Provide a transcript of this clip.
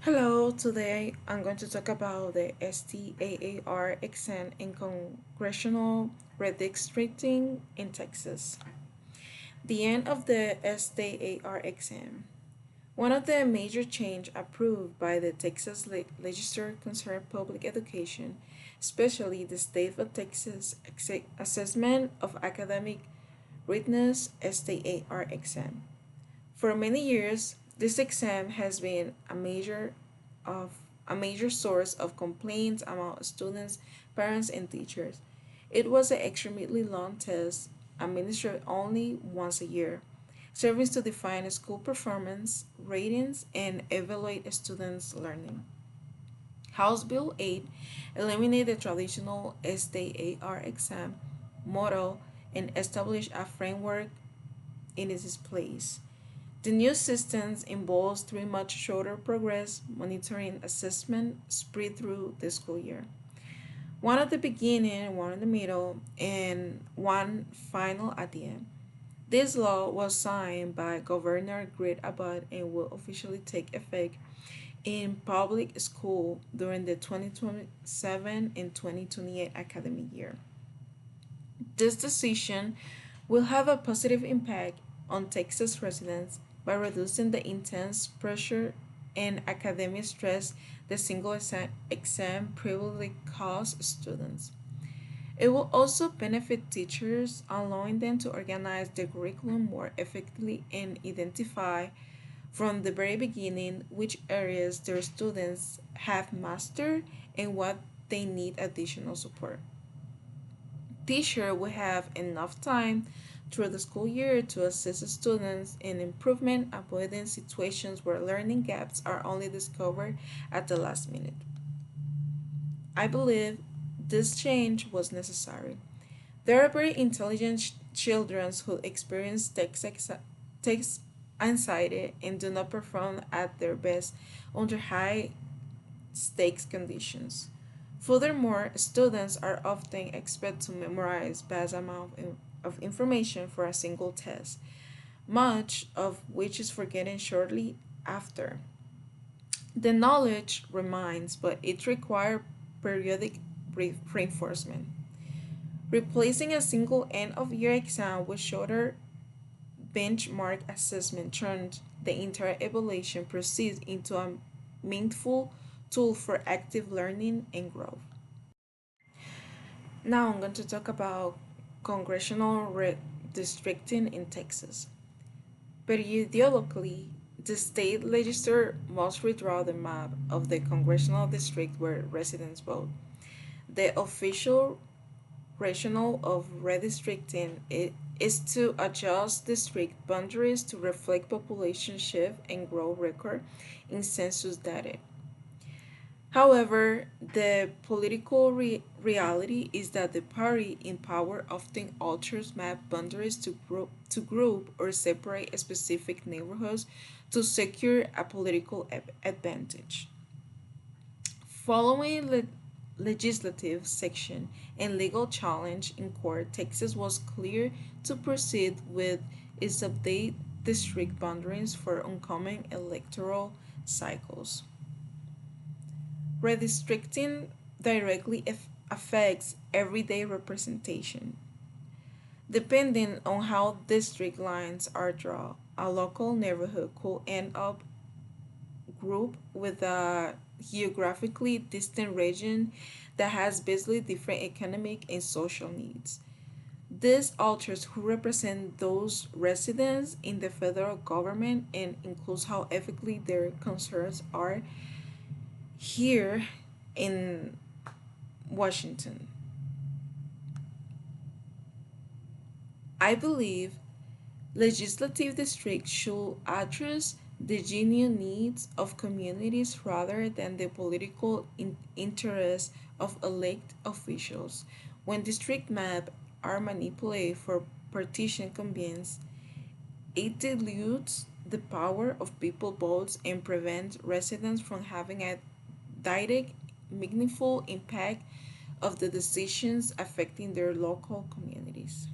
Hello, today I'm going to talk about the STAAR exam in congressional redistricting in Texas. The end of the STAAR exam. One of the major change approved by the Texas Legislature concerned public education, especially the state of Texas assessment of academic readiness STAAR exam. For many years, this exam has been of a major source of complaints among students, parents, and teachers. It was an extremely long test, administered only once a year, serving to define school performance, ratings, and evaluate students' learning. House Bill 8 eliminated the traditional STAR exam model and established a framework in its place. The new system involves three much shorter progress monitoring assessment spread through the school year. One at the beginning, one in the middle, and one final at the end. This law was signed by Governor Greg Abbott and will officially take effect in public school during the 2027 and 2028 academic year. This decision will have a positive impact on Texas residents by reducing the intense pressure and academic stress the single exam previously caused students. It will also benefit teachers, allowing them to organize their curriculum more effectively and identify from the very beginning which areas their students have mastered and what they need additional support. Teacher will have enough time through the school year to assist students in improvement, avoiding situations where learning gaps are only discovered at the last minute. I believe this change was necessary. There are very intelligent children who experience text anxiety and do not perform at their best under high stakes conditions. Furthermore, students are often expected to memorize vast amount of information for a single test, much of which is forgotten shortly after. The knowledge remains, but it requires periodic reinforcement. Replacing a single end of year exam with shorter benchmark assessment turned the entire evaluation process into a meaningful tool for active learning and growth. Now I'm going to talk about congressional redistricting in Texas. Periodically, the state legislature must redraw the map of the congressional district where residents vote. The official rationale of redistricting is to adjust district boundaries to reflect population shift and growth record in census data. However, the political reality is that the party in power often alters map boundaries to group or separate specific neighborhoods to secure a political advantage. Following legislative section and legal challenge in court, Texas was clear to proceed with its update district boundaries for oncoming electoral cycles. Redistricting directly affects everyday representation. Depending on how district lines are drawn, a local neighborhood could end up grouped with a geographically distant region that has basically different economic and social needs. This alters who represent those residents in the federal government and includes how ethically their concerns are here in Washington. I believe legislative districts should address the genuine needs of communities rather than the political interests of elected officials. When district maps are manipulated for partisan convenience, it dilutes the power of people votes and prevents residents from having a direct, meaningful impact of the decisions affecting their local communities.